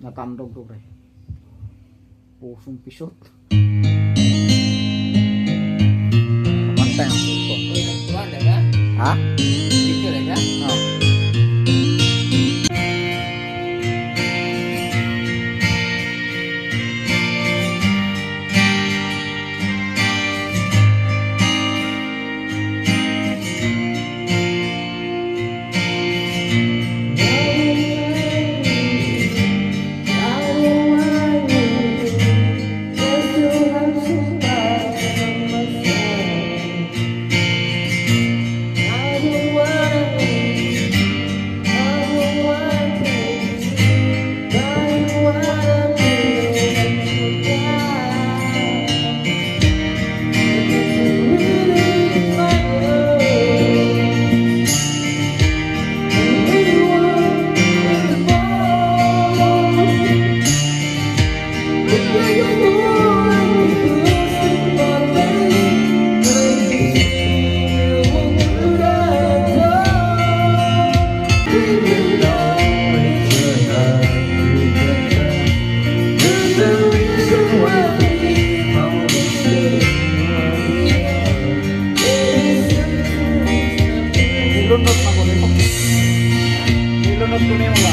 Nakandog to pre. Pusong pisot. Mantay ang cellphone. Ha? Oh. Nilunod na ko nito. Nilunod ko nito ba?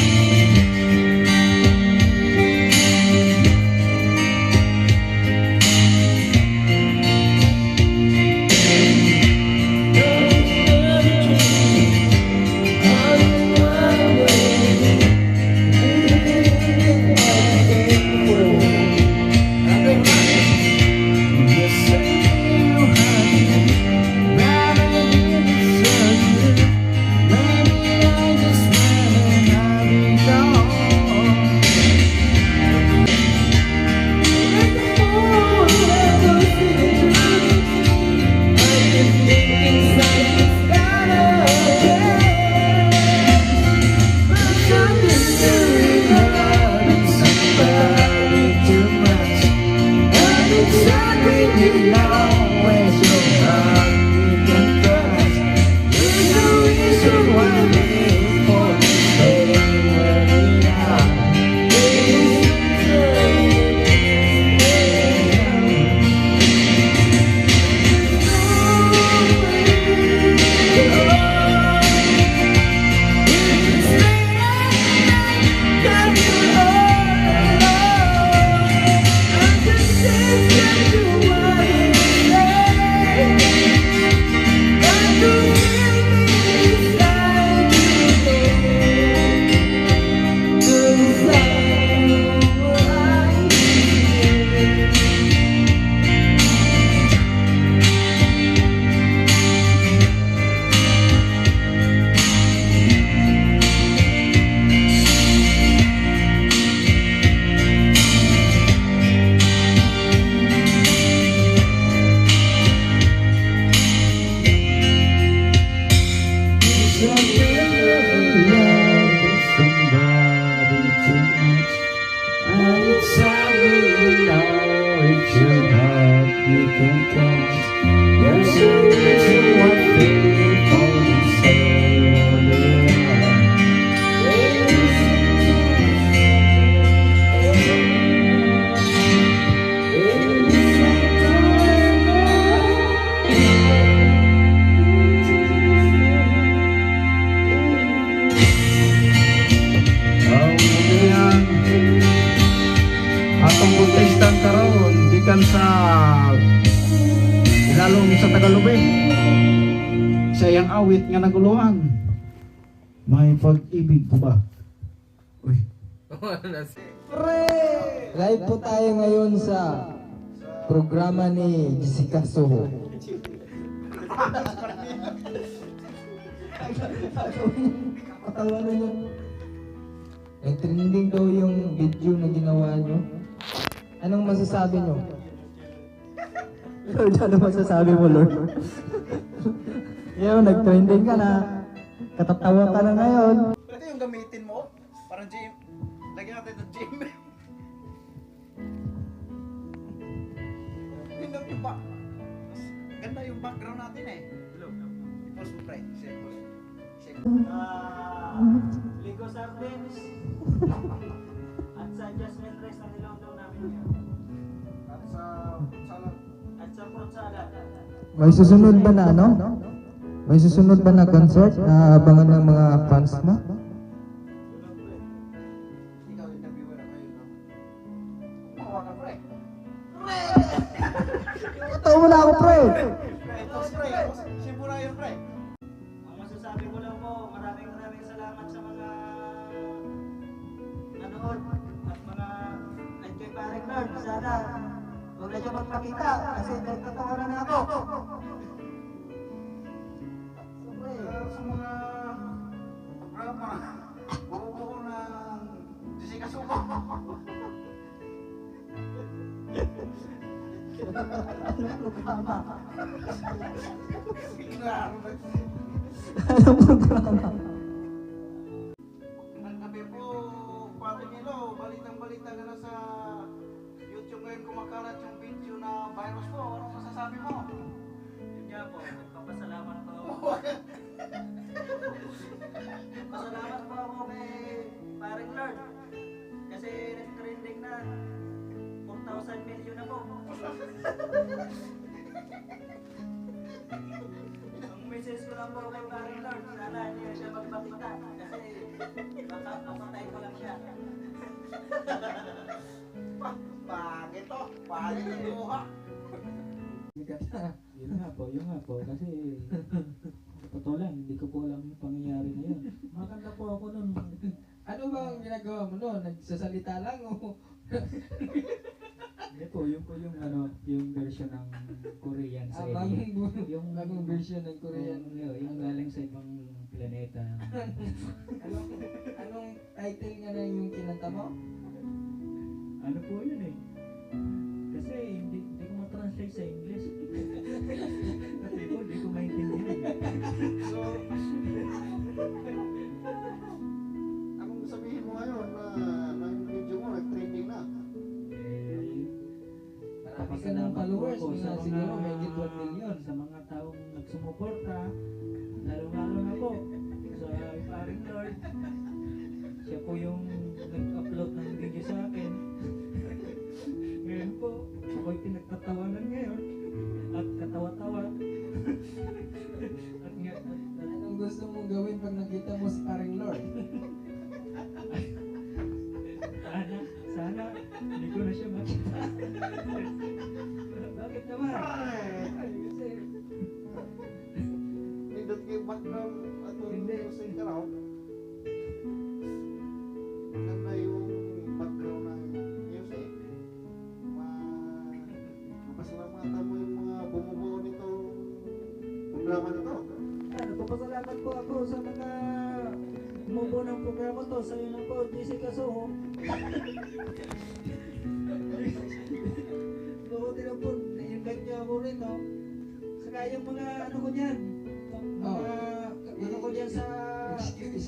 Sa ilalong sa Tagalubin sa iyang awit nga naguluhan, may pag-ibig ko ba? Uy. Live po tayo ngayon sa programa ni Jessica Soho. Patawanan niyo. Trending daw yung video na ginawa niyo. Anong masasabi niyo? Lord, ano masasabi mo, Lord? Yo, nag-trending ka na. Katatawa ka na ngayon. Ito yung gamitin mo? Parang gym. Lagyan natin ng gym. Ganda yung background natin eh. I-post mo, pre. Shake. Ligo Sardines at sa May susunod ba na ano? May susunod ba na concert na abangan ng mga fans mo? Ikaw, interviewer ako yun, no? Kumawa ka, pre. Totoo mo na ako, pre! Sipura yun, pre. Ang masasabi ko lang po, maraming salamat sa mga nanood at mga enjoy paring Lord. Sana huwag na siya magpakita kasi nagtatawanan na ako. Sa mga programa, buo ng Jessica Suko. Anong programa? Nagkabi po, Pati Nilo, balitang-balita ka na sa YouTube ngayon kumakalat yung video na virus po. Anong masasabi mo? Yun nga po, nagpapasalamat po ako. Pasalamat po ako kay paring Lord. Kasi nag-trending na 4,000 million na po. Ang message ko lang po kay paring Lord, sana hindi na siya magpakita kasi baka mapatay ko lang siya. Pangit to, pangit ang buha. Yun nga po, kasi totoo lang, hindi ko po alam yung pangyayari na yun. Maganda po ako nun. Ano ba ang ginagawa mo noon? Nagsasalita lang o? Hindi po, yung ano, yung version ng Korean sa Bagong version ng Korean. yung galing sa ibang planeta. Anong title nga na yung kinanta mo? Ano po yun eh? Kasi hindi ko ma-translate sa English. Kasi po, hindi ko maintindihan. So, anong sabihin mo ngayon na yung video mo nag-trending na? Marami ka ng followers, po mga siguro may 1 million. sa mga taong nagsumuporta, lalo-lalo na po sa paring Lord. Siya po yung nag-upload ng video sa akin. Ngayon po, ako'y pinagtatawanan ngayon at katawa-tawa. Anong gusto mong gawin pag nakita mo si paring Lord? Sana, hindi ko na siya makita. Bakit naman? Kasi, Nindot kayo background at Hindi. music ka raw. Maganda yung background ng music. Mapasalamatan mo yung mga bumubuo nito programa na to. Nagpapasalamat po ako sa mga bumubuo ng programa to. Sa inyo po, Jessica Soho. Buti na po, na-invite niyo ako rin, no? Saka yung mga ano ko dyan, mga ano ko dyan sa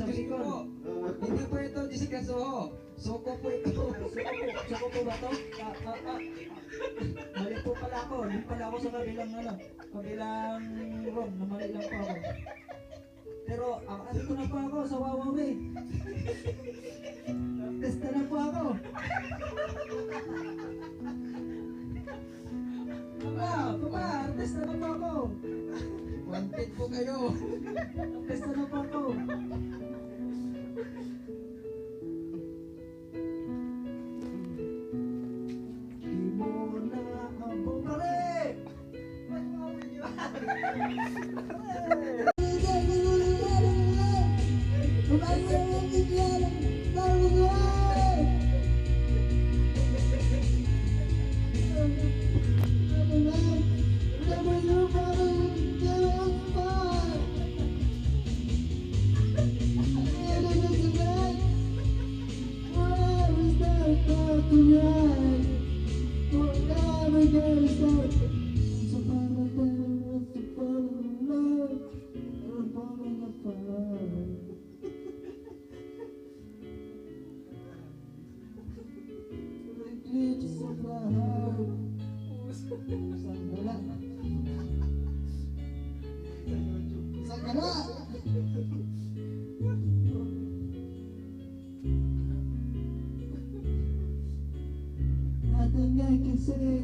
Bicol. Hindi po ito Jessica Soho. Soko po ito. Soko po ba to? Mali po pala ako. Hindi pala ako sa kabilang kabilang room. Namali lang po ako. Pero ano ko na po ako sa Wawawi. Testa na po ako. Testa na po ako. Wanted po kayo. Testa na po ako. Di mo na ang bumalik. Nothing I can say,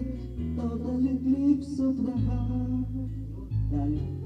total eclipse of the heart. Dahil